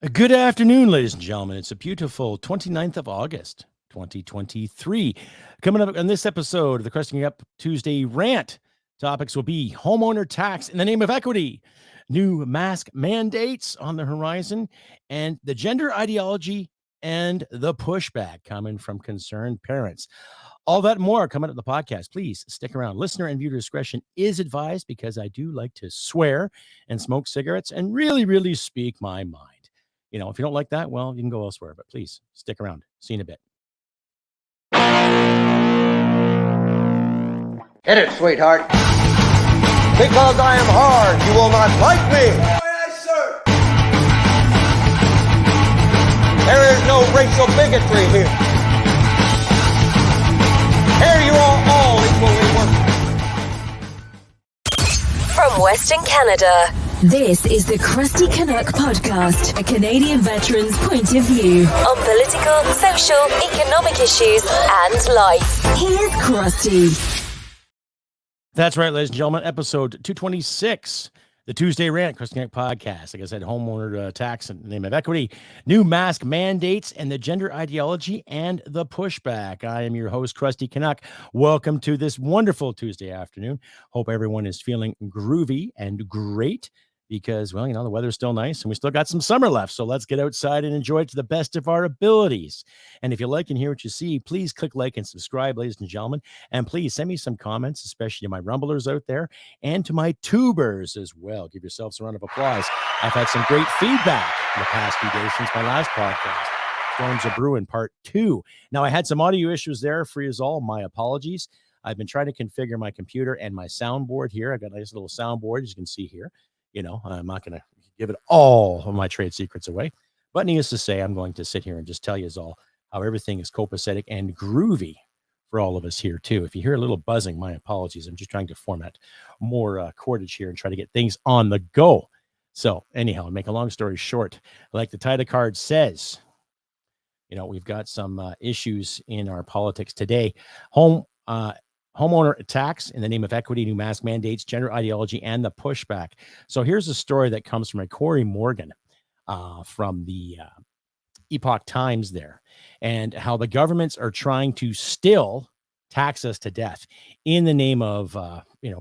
Good afternoon, ladies and gentlemen. It's a beautiful 29th of August, 2023. Coming up on this episode of the Crusty Up Tuesday Rant, topics will be homeowner tax in the name of equity, new mask mandates on the horizon, and the gender ideology and the pushback coming from concerned parents. All that and more coming up on the podcast. Please stick around. Listener and viewer discretion is advised because I do like to swear and smoke cigarettes and really speak my mind. If you don't like that, well, you can go elsewhere, but please stick around. See you in a bit. Hit it, sweetheart. Because I am hard, you will not like me. Yes, sir. There is no racial bigotry here. Here you are all equally worthless. From Western Canada, this is the Crusty Canuck podcast, a Canadian veteran's point of view on political, social, economic issues and life. Here's Crusty. That's right, ladies and gentlemen. Episode 226, the Tuesday Rant, Crusty Canuck podcast. Like I said, homeowner tax in the name of equity, new mask mandates, and the gender ideology and the pushback. I am your host, Crusty Canuck. Welcome to this wonderful Tuesday afternoon. Hope everyone is feeling groovy and great. Because, well, the weather's still nice and we still got some summer left. So let's get outside and enjoy it to the best of our abilities. And if you like and hear what you see, please click like and subscribe, ladies and gentlemen. And please send me some comments, especially to my rumblers out there and to my tubers as well. Give yourselves a round of applause. I've had some great feedback in the past few days since my last podcast. Storms are Brewing Part 2. Now, I had some audio issues there. For you all, my apologies. I've been trying to configure my computer and my soundboard here. I got a nice little soundboard, as you can see here. I'm not going to give it all of my trade secrets away, but needless to say, I'm going to sit here and just tell you all how everything is copacetic and groovy for all of us here too. If you hear a little buzzing, my apologies. I'm just trying to format more cordage here and try to get things on the go. So anyhow, make a long story short, like the title card says, we've got some issues in our politics today. Homeowner attacks in the name of equity, new mask mandates, gender ideology, and the pushback. So here's a story that comes from a Corey Morgan from the Epoch Times there, and how the governments are trying to still tax us to death in the name of,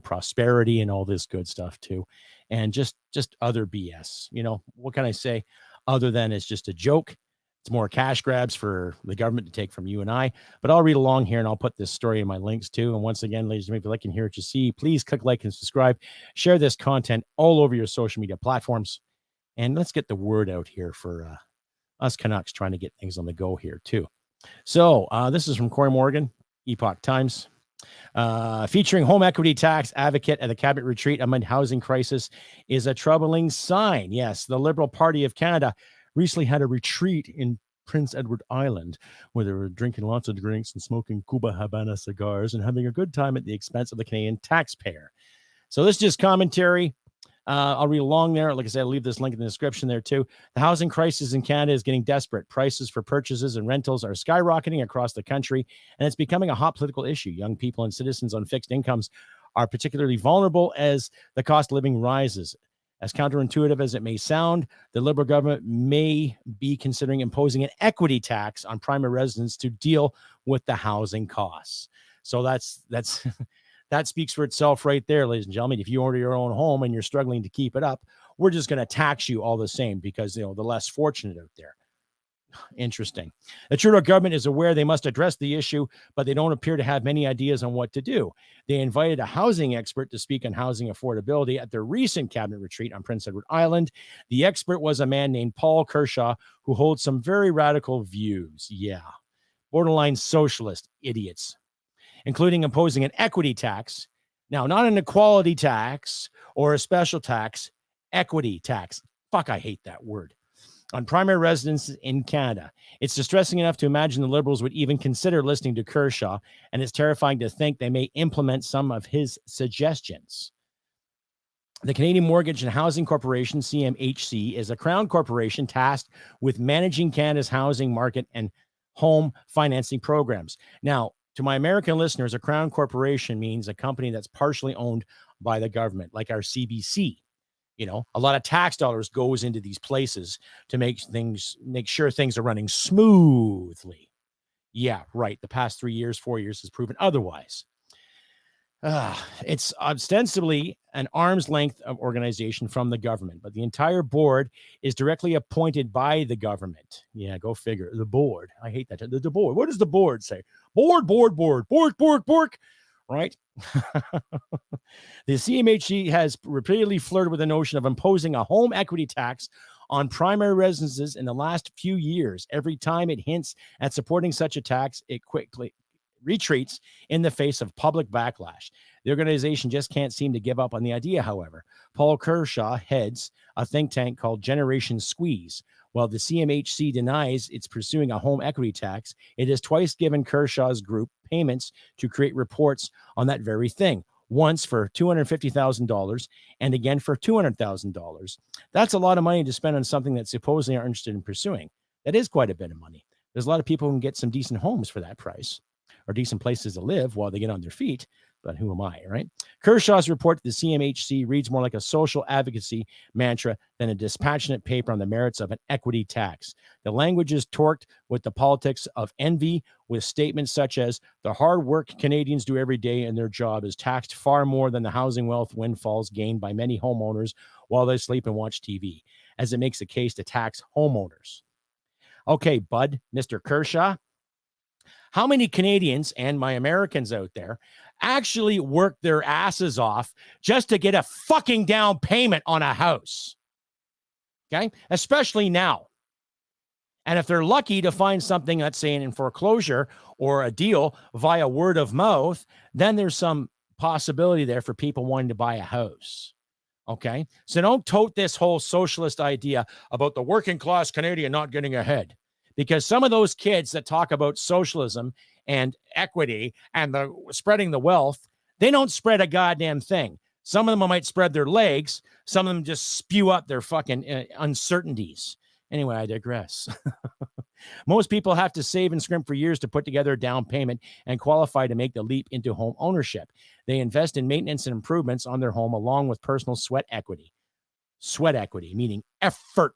prosperity and all this good stuff too. And just other BS. What can I say other than it's just a joke? It's more cash grabs for the government to take from you and I, but I'll read along here and I'll put this story in my links too. And once again, ladies and gentlemen, if you like and hear what you see, please click like and subscribe, share this content all over your social media platforms. And let's get the word out here for us Canucks trying to get things on the go here too. So this is from Corey Morgan, Epoch Times. Featuring home equity tax advocate at the cabinet retreat amid housing crisis is a troubling sign. Yes, the Liberal Party of Canada recently had a retreat in Prince Edward Island where they were drinking lots of drinks and smoking Cuba Habana cigars and having a good time at the expense of the Canadian taxpayer. So this is just commentary. I'll read along there. Like I said, I'll leave this link in the description there too. The housing crisis in Canada is getting desperate. Prices for purchases and rentals are skyrocketing across the country, and it's becoming a hot political issue. Young people and citizens on fixed incomes are particularly vulnerable as the cost of living rises. As counterintuitive as it may sound, the Liberal government may be considering imposing an equity tax on primary residents to deal with the housing costs. So that's that speaks for itself right there, ladies and gentlemen. If you order your own home and you're struggling to keep it up, we're just going to tax you all the same because, the less fortunate out there. Interesting. The Trudeau government is aware they must address the issue, but they don't appear to have many ideas on what to do. They invited a housing expert to speak on housing affordability at their recent cabinet retreat on Prince Edward Island. The expert was a man named Paul Kershaw, who holds some very radical views. Yeah, borderline socialist idiots, including imposing an equity tax. Now, not an equality tax or a special tax, equity tax. Fuck, I hate that word. On primary residences in Canada. It's distressing enough to imagine the Liberals would even consider listening to Kershaw, and it's terrifying to think they may implement some of his suggestions. The Canadian Mortgage and Housing Corporation, CMHC, is a Crown corporation tasked with managing Canada's housing market and home financing programs. Now, to my American listeners, a Crown corporation means a company that's partially owned by the government, like our CBC. A lot of tax dollars goes into these places to make sure things are running smoothly. Yeah, right. The past 3 years, 4 years has proven otherwise. It's ostensibly an arm's length of organization from the government, but the entire board is directly appointed by the government. Yeah, go figure. The board. I hate that. The board. What does the board say? Board. Right? The CMHC has repeatedly flirted with the notion of imposing a home equity tax on primary residences in the last few years. Every time it hints at supporting such a tax, it quickly retreats in the face of public backlash. The organization just can't seem to give up on the idea, however. Paul Kershaw heads a think tank called Generation Squeeze. While the CMHC denies it's pursuing a home equity tax, it has twice given Kershaw's group payments to create reports on that very thing, once for $250,000 and again for $200,000. That's a lot of money to spend on something that supposedly aren't interested in pursuing. That is quite a bit of money. There's a lot of people who can get some decent homes for that price, or decent places to live while they get on their feet. But who am I, right? Kershaw's report to the CMHC reads more like a social advocacy mantra than a dispassionate paper on the merits of an equity tax. The language is torqued with the politics of envy, with statements such as, the hard work Canadians do every day in their job is taxed far more than the housing wealth windfalls gained by many homeowners while they sleep and watch TV, as it makes a case to tax homeowners. Okay, bud, Mr. Kershaw, how many Canadians and my Americans out there actually work their asses off just to get a fucking down payment on a house? Okay, especially now. And if they're lucky to find something, let's say in foreclosure or a deal via word of mouth, then there's some possibility there for people wanting to buy a house. Okay, so don't tote this whole socialist idea about the working class Canadian not getting ahead. Because some of those kids that talk about socialism and equity and the spreading the wealth, they don't spread a goddamn thing. Some of them might spread their legs. Some of them just spew up their fucking uncertainties. Anyway, I digress. Most people have to save and scrimp for years to put together a down payment and qualify to make the leap into home ownership. They invest in maintenance and improvements on their home along with personal sweat equity. Sweat equity, meaning effort.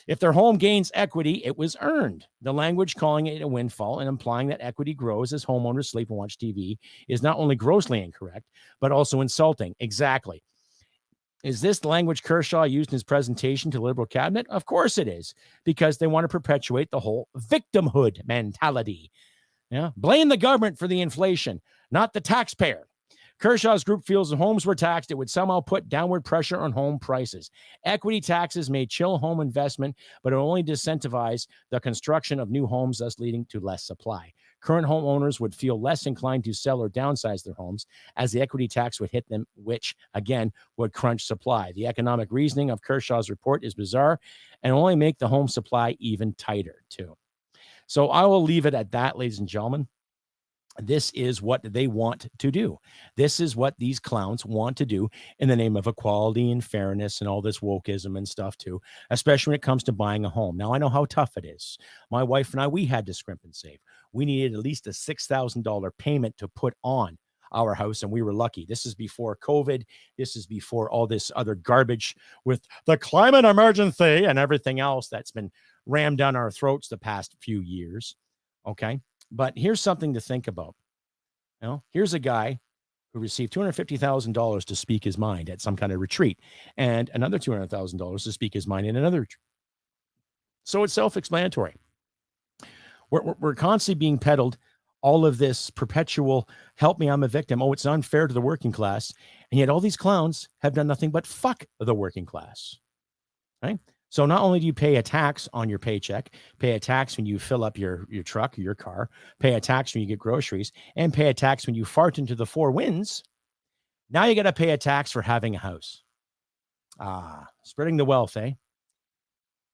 If their home gains equity, it was earned. The language calling it a windfall and implying that equity grows as homeowners sleep and watch TV is not only grossly incorrect, but also insulting. Exactly. Is this the language Kershaw used in his presentation to the Liberal cabinet? Of course it is, because they want to perpetuate the whole victimhood mentality. Yeah, blame the government for the inflation, not the taxpayer. Kershaw's group feels if homes were taxed, it would somehow put downward pressure on home prices. Equity taxes may chill home investment, but it only disincentivize the construction of new homes, thus leading to less supply. Current homeowners would feel less inclined to sell or downsize their homes, as the equity tax would hit them, which, again, would crunch supply. The economic reasoning of Kershaw's report is bizarre and only make the home supply even tighter, too. So I will leave it at that, ladies and gentlemen. This is what they want to do. This is what these clowns want to do in the name of equality and fairness and all this wokeism and stuff too, especially when it comes to buying a home. Now, I know how tough it is. My wife and I, we had to scrimp and save. We needed at least a $6,000 payment to put on our house, and we were lucky. This is before COVID. This is before all this other garbage with the climate emergency and everything else that's been rammed down our throats the past few years. Okay. But here's something to think about. Here's a guy who received $250,000 to speak his mind at some kind of retreat, and another $200,000 to speak his mind in another retreat. So it's self-explanatory. We're constantly being peddled all of this perpetual, help me, I'm a victim. Oh, it's unfair to the working class. And yet all these clowns have done nothing but fuck the working class. Right? So not only do you pay a tax on your paycheck, pay a tax when you fill up your truck or your car, pay a tax when you get groceries, and pay a tax when you fart into the four winds, now you got to pay a tax for having a house. Spreading the wealth, eh?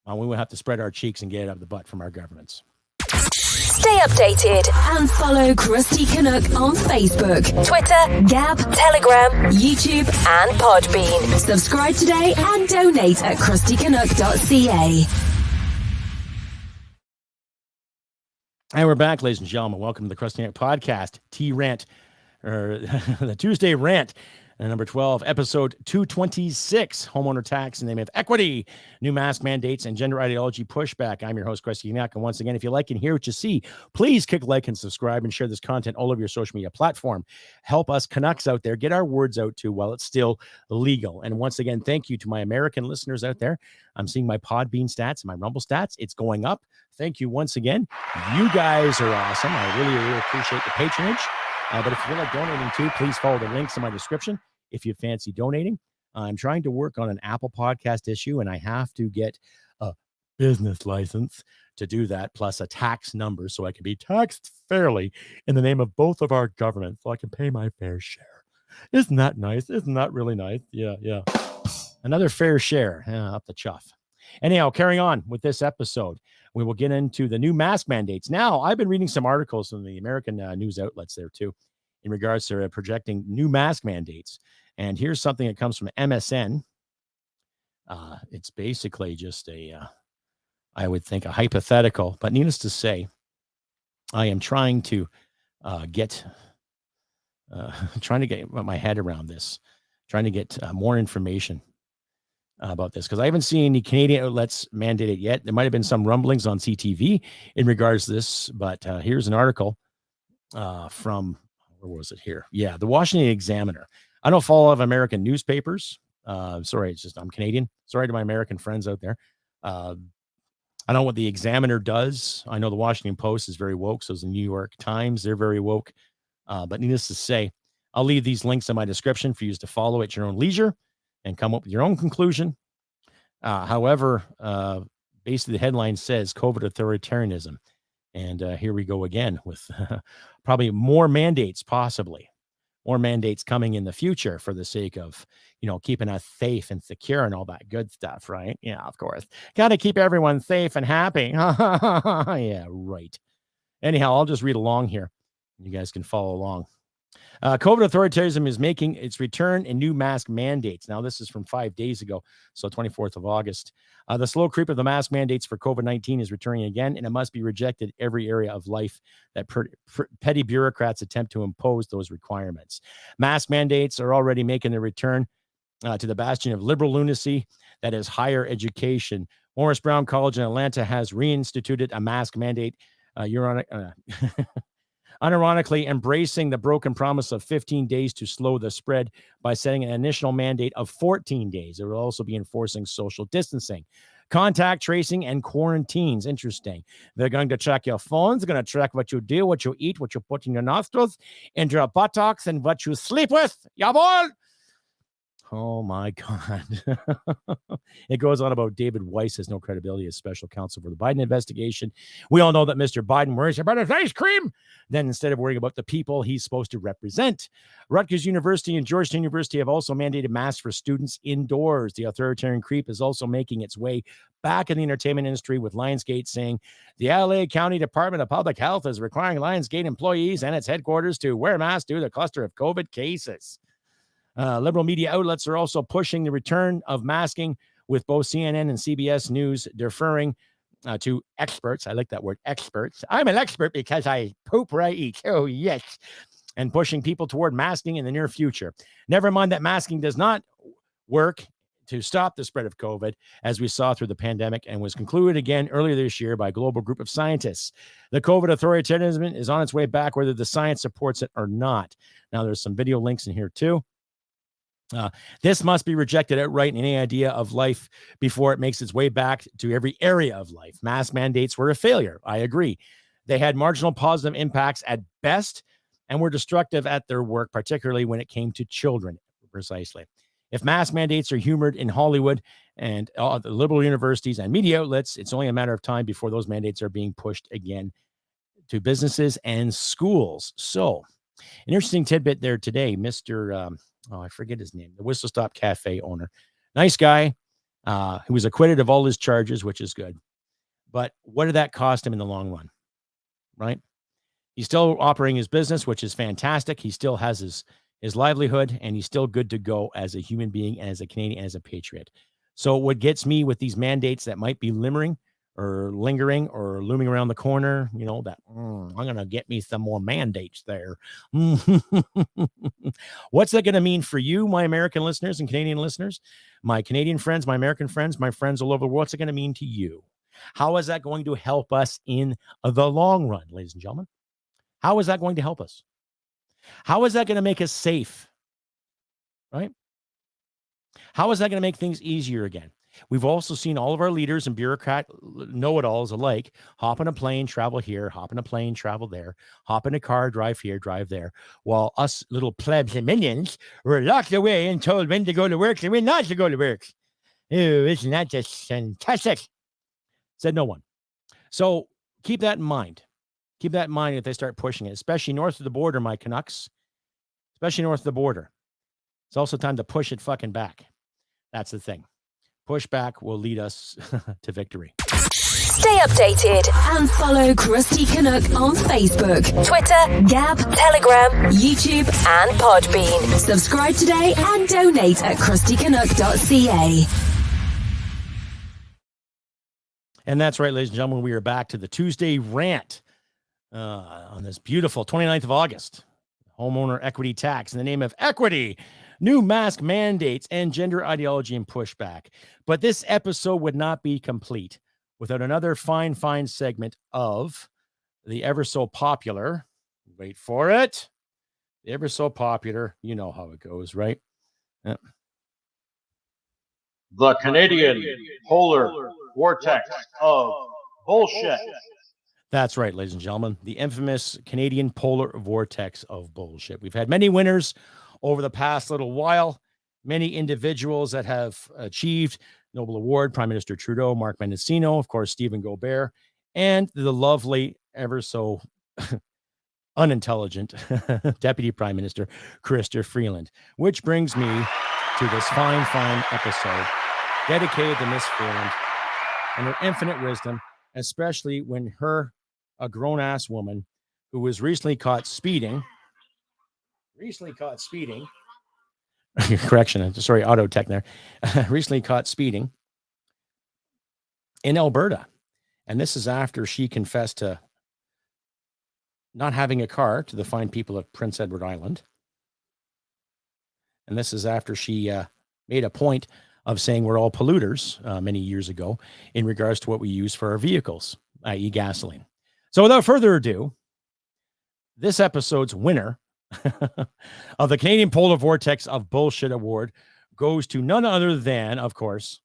Well, we will have to spread our cheeks and get it up the butt from our governments. Stay updated and follow Crusty Canuck on Facebook, Twitter, Gab, Telegram, YouTube, and Podbean. Subscribe today and donate at crustycanuck.ca. And we're back, ladies and gentlemen. Welcome to the Crusty Canuck podcast, Rant, or the Tuesday Rant. And number 12, episode 226, homeowner tax in the name of equity, new mask mandates, and gender ideology pushback. I'm your host, Crusty. And once again, if you like and hear what you see, please click like and subscribe and share this content all over your social media platform. Help us Canucks out there get our words out too while it's still legal. And once again, thank you to my American listeners out there. I'm seeing my Podbean stats and my Rumble stats. It's going up. Thank you once again. You guys are awesome. I really, really appreciate the patronage. But if you feel like donating too, please follow the links in my description if you fancy donating. I'm trying to work on an Apple Podcast issue, and I have to get a business license to do that, plus a tax number so I can be taxed fairly in the name of both of our governments so I can pay my fair share. Isn't that nice? Isn't that really nice? Yeah. Another fair share. Up the chuff. Anyhow, carrying on with this episode, we will get into the new mask mandates. Now, I've been reading some articles from the American news outlets there too, in regards to projecting new mask mandates. And here's something that comes from MSN. It's basically just I would think a hypothetical, but needless to say, I am trying to get my head around this, trying to get more information about this, because I haven't seen any Canadian outlets mandate it yet. There might have been some rumblings on CTV in regards to this, but here's an article from, where was it here? Yeah, the Washington Examiner. I don't follow a lot of American newspapers. Sorry, it's just I'm Canadian. Sorry to my American friends out there. I don't know what the Examiner does. I know the Washington Post is very woke, so is the New York Times. They're very woke. But needless to say, I'll leave these links in my description for you to follow at your own leisure and come up with your own conclusion. However, basically the headline says COVID authoritarianism. And here we go again with probably more mandates, possibly more mandates coming in the future for the sake of, keeping us safe and secure and all that good stuff, right? Yeah, of course. Got to keep everyone safe and happy. Yeah, right. Anyhow, I'll just read along here. You guys can follow along. COVID authoritarianism is making its return in new mask mandates. Now, this is from 5 days ago, so 24th of August. The slow creep of the mask mandates for COVID-19 is returning again, and it must be rejected every area of life that petty bureaucrats attempt to impose those requirements. Mask mandates are already making their return to the bastion of liberal lunacy, that is higher education. Morris Brown College in Atlanta has reinstituted a mask mandate. Unironically embracing the broken promise of 15 days to slow the spread by setting an initial mandate of 14 days. It will also be enforcing social distancing, contact tracing, and quarantines. Interesting. They're going to track your phones. They're going to track what you do, what you eat, what you put in your nostrils, into your buttocks, and what you sleep with. Jawohl! Oh, my God. It goes on about David Weiss has no credibility as special counsel for the Biden investigation. We all know that Mr. Biden worries about his ice cream, then instead of worrying about the people he's supposed to represent. Rutgers University and Georgetown University have also mandated masks for students indoors. The authoritarian creep is also making its way back in the entertainment industry, with Lionsgate saying the LA County Department of Public Health is requiring Lionsgate employees and its headquarters to wear masks due to the cluster of COVID cases. Liberal media outlets are also pushing the return of masking, with both CNN and CBS News deferring to experts. I like that word, experts. I'm an expert because I poop where I eat. Oh, yes. And pushing people toward masking in the near future. Never mind that masking does not work to stop the spread of COVID, as we saw through the pandemic, and was concluded again earlier this year by a global group of scientists. The COVID authoritarianism is on its way back, whether the science supports it or not. Now, there's some video links in here too. This must be rejected outright in any idea of life before it makes its way back to every area of life. Mask mandates were a failure. I agree. They had marginal positive impacts at best and were destructive at their work, particularly when it came to children. Precisely. If mask mandates are humored in Hollywood and the liberal universities and media outlets, it's only a matter of time before those mandates are being pushed again to businesses and schools. So, an interesting tidbit there today, Mr. I forget his name, the Whistle Stop Cafe owner. Nice guy who was acquitted of all his charges, which is good. But what did that cost him in the long run, right? He's still operating his business, which is fantastic. He still has his livelihood, and he's still good to go as a human being and as a Canadian and as a patriot. So what gets me with these mandates that might be limmering or lingering or looming around the corner, you know, that I'm going to get me some more mandates there. What's that going to mean for you, my American listeners and Canadian listeners, my Canadian friends, my American friends, my friends all over the world? What's it going to mean to you? How is that going to help us in the long run, ladies and gentlemen? How is that going to help us? How is that going to make us safe? Right? How is that going to make things easier again? We've also seen all of our leaders and bureaucrat know-it-alls alike hop on a plane, travel here, hop on a plane, travel there, hop in a car, drive here, drive there, while us little plebs and minions were locked away and told when to go to work and when not to go to work. Oh, isn't that just fantastic? Said no one. So keep that in mind. Keep that in mind if they start pushing it, especially north of the border, my Canucks, especially north of the border. It's also time to push it fucking back. That's the thing. Pushback will lead us to victory. Stay updated and follow Crusty Canuck on Facebook, Twitter, Gab, Telegram, YouTube, and Podbean. Subscribe today and donate at crustycanuck.ca. And that's right, ladies and gentlemen. We are back to the Tuesday Rant on this beautiful 29th of August. Homeowner equity tax in the name of equity. New mask mandates and gender ideology and pushback. But this episode would not be complete without another fine segment of the ever so popular, wait for it, the ever so popular, you know how it goes, right? The Canadian polar vortex of bullshit. That's right, ladies and gentlemen. The infamous Canadian polar vortex of bullshit. We've had many winners over the past little while, many individuals that have achieved Nobel Award, Prime Minister Trudeau, Mark Mendocino, of course, Stephen Gobert, and the lovely, ever so unintelligent Deputy Prime Minister Chrystia Freeland, which brings me to this fine episode dedicated to Miss Freeland and her infinite wisdom, especially when a grown-ass woman who was recently caught speeding, correction, sorry, auto tech there, recently caught speeding in Alberta. And this is after she confessed to not having a car to the fine people of Prince Edward Island. And this is after she made a point of saying we're all polluters many years ago in regards to what we use for our vehicles, i.e. gasoline. So without further ado, this episode's winner of the Canadian Polar Vortex of Bullshit Award goes to none other than, of course,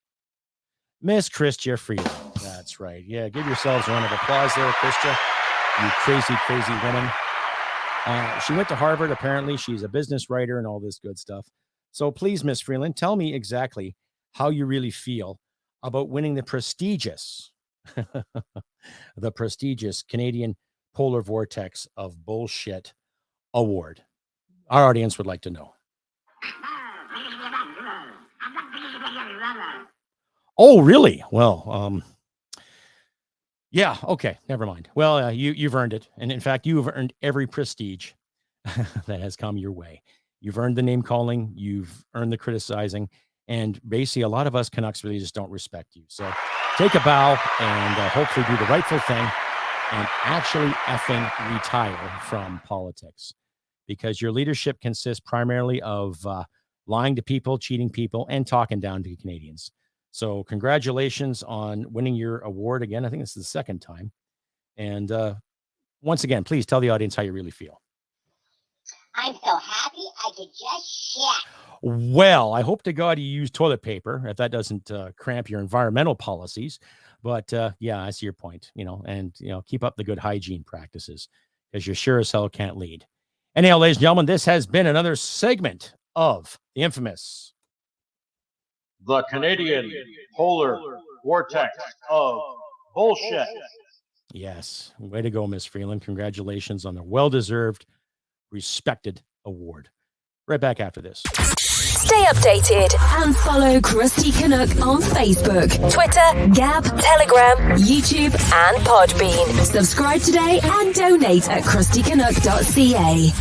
Miss Chrystia Freeland. That's right. Yeah, give yourselves a round of applause there, Chrystia. You crazy woman. She went to Harvard. Apparently, she's a business writer and all this good stuff. So please, Miss Freeland, tell me exactly how you really feel about winning the prestigious Canadian Polar Vortex of Bullshit Award. Our audience would like to know. Oh, really? Well, yeah, okay, never mind. Well, you've earned it. And in fact, you have earned every prestige that has come your way. You've earned the name calling, you've earned the criticizing, and basically a lot of us Canucks really just don't respect you. So take a bow and hopefully do the rightful thing and actually effing retire from politics, because your leadership consists primarily of lying to people, cheating people, and talking down to Canadians. So congratulations on winning your award again. I think this is the second time. And once again, please tell the audience how you really feel. I'm so happy I could just shit. Well, I hope to God you use toilet paper if that doesn't cramp your environmental policies. But yeah, I see your point, and keep up the good hygiene practices, because you sure as hell can't lead. Anyhow, ladies and gentlemen, this has been another segment of the infamous The Canadian polar vortex of bullshit. Yes. Way to go, Miss Freeland. Congratulations on the well-deserved, respected award. Right back after this. Stay updated and follow Crusty Canuck on Facebook, Twitter, Gab, Telegram, YouTube, and Podbean. Subscribe today and donate at crustycanuck.ca.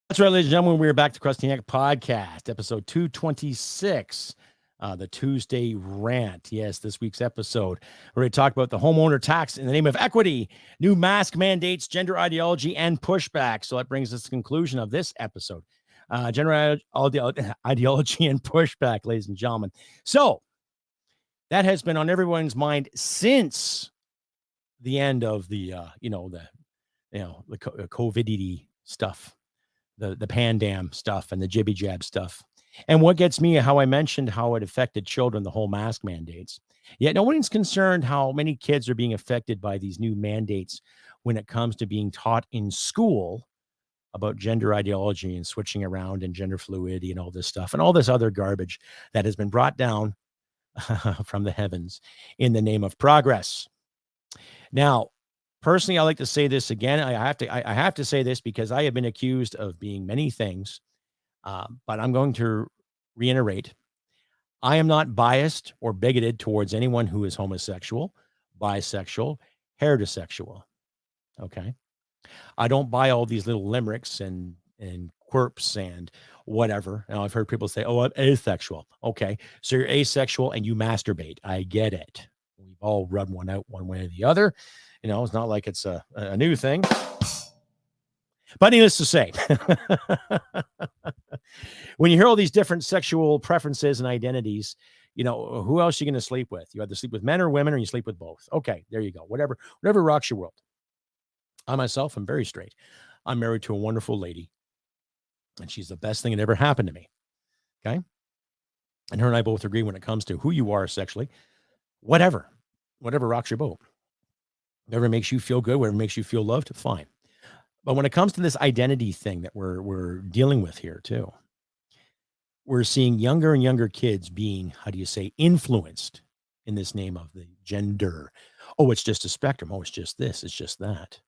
That's right, ladies and gentlemen. We're back to Crusty Canuck Podcast, episode 226. The Tuesday Rant. Yes, this week's episode. We're going to talk about the homeowner tax in the name of equity, new mask mandates, gender ideology, and pushback. So that brings us to the conclusion of this episode. Gender ideology and pushback, ladies and gentlemen. So that has been on everyone's mind since the end of the COVID stuff, the pandam stuff, and the jibby jab stuff. And what gets me, how I mentioned how it affected children, the whole mask mandates. Yet no one's concerned how many kids are being affected by these new mandates when it comes to being taught in school about gender ideology and switching around and gender fluidity and all this stuff and all this other garbage that has been brought down from the heavens in the name of progress. Now, personally, I like to say this again. I have to say this because I have been accused of being many things. But I'm going to reiterate, I am not biased or bigoted towards anyone who is homosexual, bisexual, heterosexual. Okay. I don't buy all these little limericks and quirps and whatever. Now I've heard people say, oh, I'm asexual. Okay. So you're asexual and you masturbate. I get it. We've all rubbed one out one way or the other. You know, it's not like it's a new thing. But needless to say, when you hear all these different sexual preferences and identities, you know, who else are you going to sleep with? You either sleep with men or women, or you sleep with both. Okay, there you go. Whatever rocks your world. I myself am very straight. I'm married to a wonderful lady, and she's the best thing that ever happened to me. Okay. And her and I both agree when it comes to who you are sexually, whatever rocks your boat. Whatever makes you feel good, whatever makes you feel loved, fine. But when it comes to this identity thing that we're dealing with here too, we're seeing younger and younger kids being, influenced in this name of the gender. Oh, it's just a spectrum. Oh, it's just this. It's just that.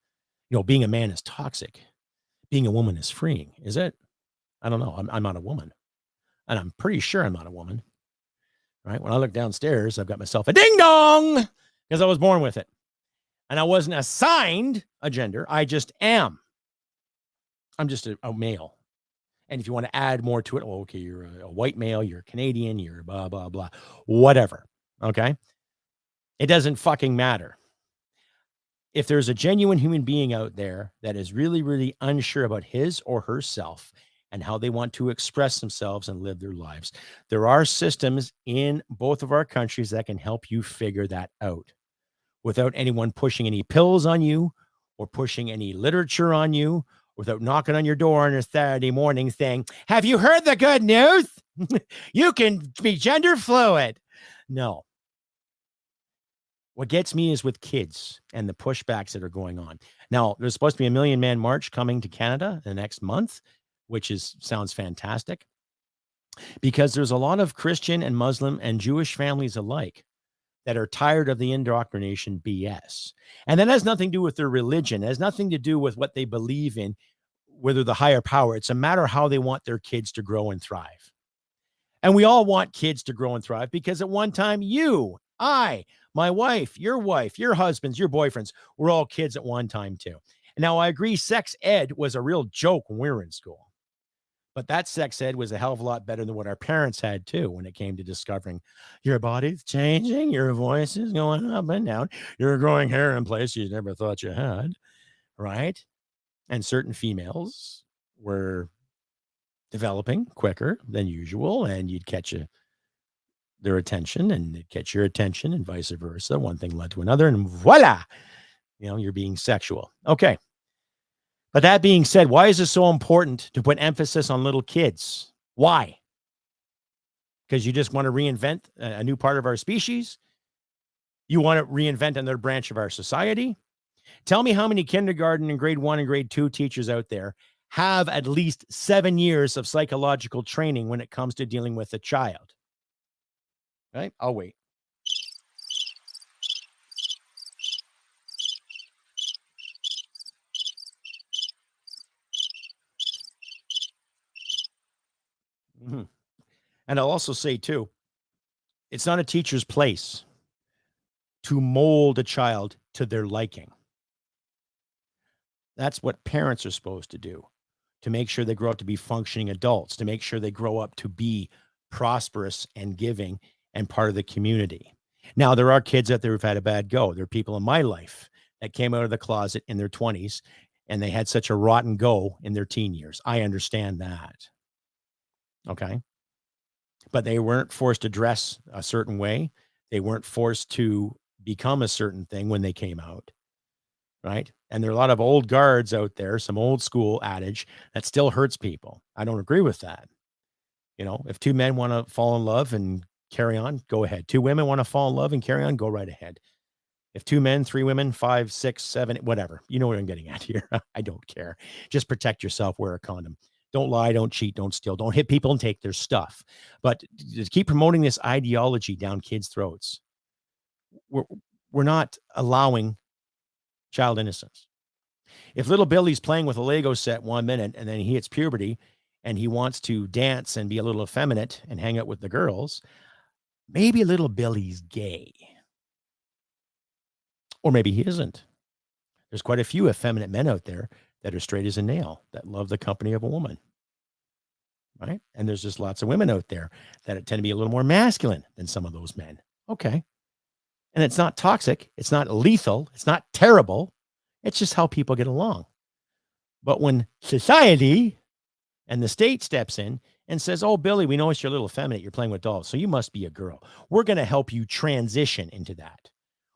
You know, being a man is toxic. Being a woman is freeing. Is it? I don't know. I'm not a woman. And I'm pretty sure I'm not a woman. Right? When I look downstairs, I've got myself a ding dong because I was born with it. And I wasn't assigned a gender. I just am. I'm just a male. And if you want to add more to it, well, okay, you're a white male, you're a Canadian, you're blah, blah, blah, whatever. Okay. It doesn't fucking matter. If there's a genuine human being out there that is really, really unsure about his or herself and how they want to express themselves and live their lives, there are systems in both of our countries that can help you figure that out without anyone pushing any pills on you or pushing any literature on you, without knocking on your door on a Saturday morning saying, have you heard the good news? You can be gender fluid. No. What gets me is with kids and the pushbacks that are going on. Now, there's supposed to be a 1 million man march coming to Canada the next month, which sounds fantastic, because there's a lot of Christian and Muslim and Jewish families alike that are tired of the indoctrination BS. And that has nothing to do with their religion. It has nothing to do with what they believe in, whether the higher power. It's a matter of how they want their kids to grow and thrive. And we all want kids to grow and thrive because at one time, you, I, my wife, your husbands, your boyfriends, were all kids at one time too. And now I agree, sex ed was a real joke when we were in school. But that sex ed was a hell of a lot better than what our parents had too when it came to discovering your body's changing, your voice is going up and down, you're growing hair in places you never thought you had, right? And certain females were developing quicker than usual, and you'd catch their attention and they'd catch your attention and vice versa. One thing led to another, and voila, you're being sexual. Okay. But that being said, why is it so important to put emphasis on little kids? Why? Because you just want to reinvent a new part of our species? You want to reinvent another branch of our society? Tell me how many kindergarten and grade 1 and grade 2 teachers out there have at least 7 years of psychological training when it comes to dealing with a child. Right? I'll wait. Mm-hmm. And I'll also say too, it's not a teacher's place to mold a child to their liking. That's what parents are supposed to do, to make sure they grow up to be functioning adults, to make sure they grow up to be prosperous and giving and part of the community. Now, there are kids out there who've had a bad go. There are people in my life that came out of the closet in their 20s and they had such a rotten go in their teen years. I understand that. Okay. But they weren't forced to dress a certain way. They weren't forced to become a certain thing when they came out. Right. And there are a lot of old guards out there, some old school adage that still hurts people. I don't agree with that. You know, if two men want to fall in love and carry on, go ahead. Two women want to fall in love and carry on, go right ahead. If two men, three women, 5, 6, 7, whatever, you know what I'm getting at here. I don't care. Just protect yourself, wear a condom. Don't lie, don't cheat, don't steal, don't hit people and take their stuff. But just keep promoting this ideology down kids' throats. We're not allowing child innocence. If little Billy's playing with a Lego set 1 minute and then he hits puberty and he wants to dance and be a little effeminate and hang out with the girls, maybe little Billy's gay. Or maybe he isn't. There's quite a few effeminate men out there that are straight as a nail, that love the company of a woman. Right? And there's just lots of women out there that tend to be a little more masculine than some of those men. Okay. And it's not toxic. It's not lethal. It's not terrible. It's just how people get along. But when society and the state steps in and says, oh, Billy, we know it's your little effeminate. You're playing with dolls, so you must be a girl. We're going to help you transition into that.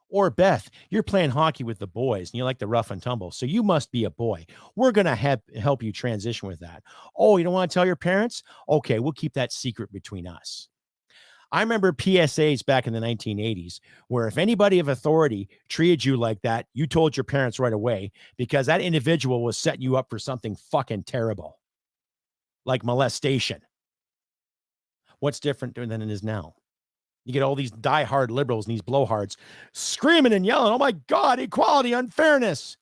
Or Beth, you're playing hockey with the boys and you like the rough and tumble, so you must be a boy. We're going to help you transition with that. Oh, you don't want to tell your parents? Okay, we'll keep that secret between us. I remember PSAs back in the 1980s where if anybody of authority treated you like that, you told your parents right away because that individual was setting you up for something fucking terrible, like molestation. What's different than it is now? You get all these diehard liberals and these blowhards screaming and yelling, oh my God, equality, unfairness.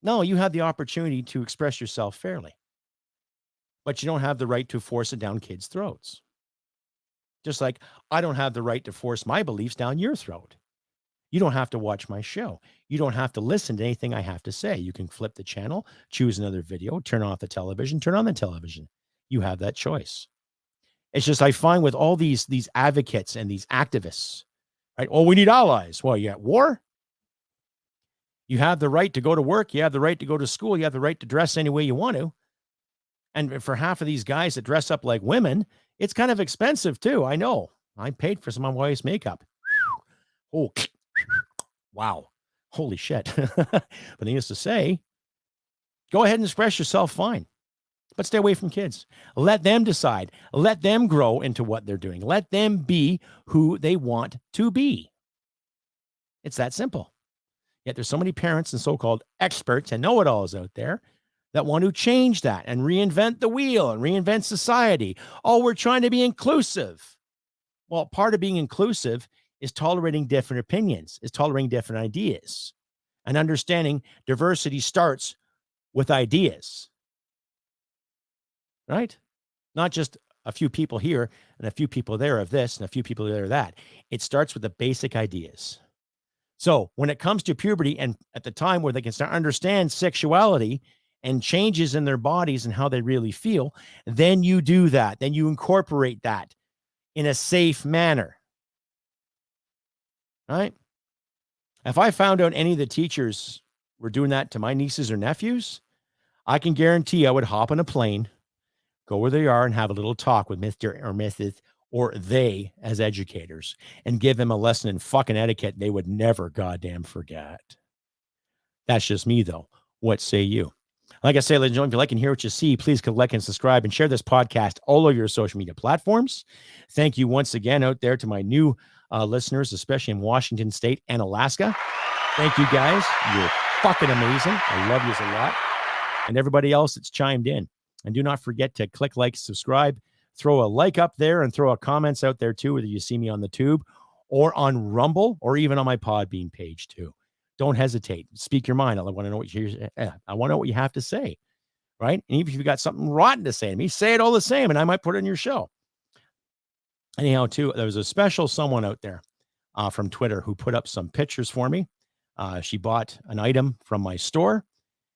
No, you have the opportunity to express yourself fairly, but you don't have the right to force it down kids' throats. Just like I don't have the right to force my beliefs down your throat. You don't have to watch my show. You don't have to listen to anything I have to say. You can flip the channel, choose another video, turn off the television, turn on the television. You have that choice. It's just I find with all these advocates and these activists, right? Oh, we need allies. Well, you at war. You have the right to go to work. You have the right to go to school. You have the right to dress any way you want to. And for half of these guys that dress up like women, it's kind of expensive too. I know. I paid for some of my wife's makeup. Oh, wow. Holy shit. But needless to say, go ahead and express yourself fine. But stay away from kids. Let them decide. Let them grow into what they're doing. Let them be who they want to be. It's that simple. Yet there's so many parents and so-called experts and know-it-alls out there that want to change that and reinvent the wheel and reinvent society. Oh, we're trying to be inclusive. Well, part of being inclusive is tolerating different opinions, is tolerating different ideas, and understanding diversity starts with ideas. Right? Not just a few people here and a few people there of this and a few people there of that. It starts with the basic ideas. So when it comes to puberty and at the time where they can start understand sexuality and changes in their bodies and how they really feel, then you do that. Then you incorporate that in a safe manner. Right? If I found out any of the teachers were doing that to my nieces or nephews, I can guarantee I would hop on a plane, go where they are and have a little talk with Mr. or Mrs. or they as educators and give them a lesson in fucking etiquette they would never goddamn forget. That's just me though. What say you? Like I say, ladies and gentlemen, if you like and hear what you see, please click like and subscribe and share this podcast all over your social media platforms. Thank you once again out there to my new listeners, especially in Washington State and Alaska. Thank you guys. You're fucking amazing. I love you a lot. And everybody else that's chimed in. And do not forget to click like, subscribe, throw a like up there and throw a comments out there too, whether you see me on the tube or on Rumble or even on my Podbean page too. Don't hesitate. Speak your mind. I want to know what you have to say, right? And even if you've got something rotten to say to me, say it all the same, and I might put it in your show. Anyhow, too, there was a special someone out there from Twitter who put up some pictures for me. She bought an item from my store,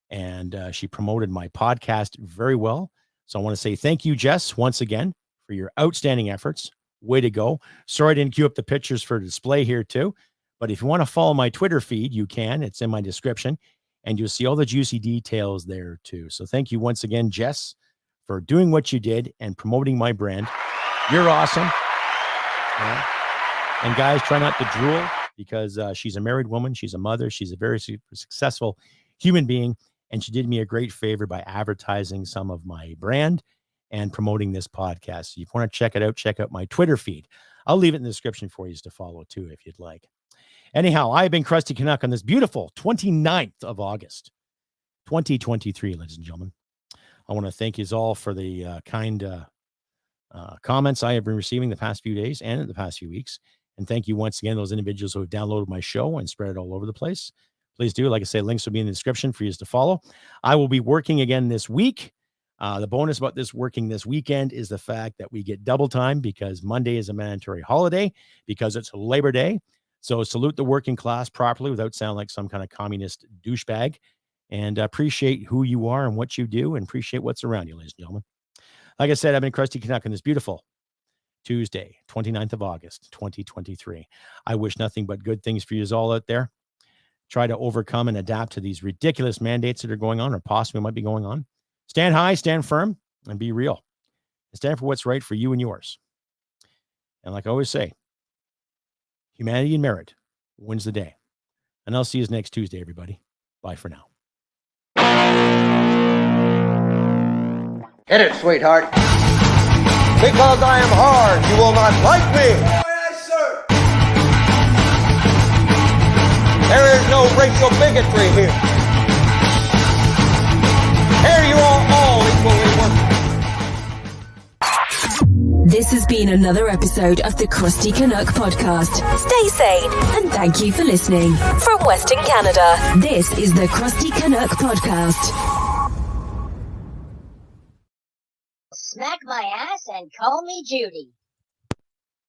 and she promoted my podcast very well. So I want to say thank you, Jess, once again for your outstanding efforts. Way to go. Sorry I didn't queue up the pictures for display here too. But if you want to follow my Twitter feed, you can. It's in my description. And you'll see all the juicy details there too. So thank you once again, Jess, for doing what you did and promoting my brand. You're awesome. Yeah. And guys, try not to drool because she's a married woman. She's a mother. She's a very successful human being. And she did me a great favor by advertising some of my brand and promoting this podcast. So if you want to check it out, check out my Twitter feed. I'll leave it in the description for you to follow too, if you'd like. Anyhow, I've been Crusty Canuck on this beautiful 29th of August, 2023, ladies and gentlemen. I want to thank you all for the kind comments I have been receiving the past few days and in the past few weeks. And thank you once again, those individuals who have downloaded my show and spread it all over the place. Please do. Like I say, links will be in the description for you to follow. I will be working again this week. The bonus about this working this weekend is the fact that we get double time because Monday is a mandatory holiday because it's Labor Day. So salute the working class properly without sounding like some kind of communist douchebag, and appreciate who you are and what you do and appreciate what's around you, ladies and gentlemen. Like I said, I've been Crusty Canuck on this beautiful Tuesday, 29th of August, 2023. I wish nothing but good things for you all out there. Try to overcome and adapt to these ridiculous mandates that are going on or possibly might be going on. Stand high, stand firm, and be real. And stand for what's right for you and yours. And like I always say, humanity and merit wins the day. And I'll see you next Tuesday, everybody. Bye for now. Hit it, sweetheart. Because I am hard, you will not like me. Yes, sir. There is no racial bigotry here. Here you are all equally worthless. This has been another episode of the Crusty Canuck podcast. Stay sane and thank you for listening. From Western Canada, this is the Crusty Canuck podcast. Smack my ass and call me Judy.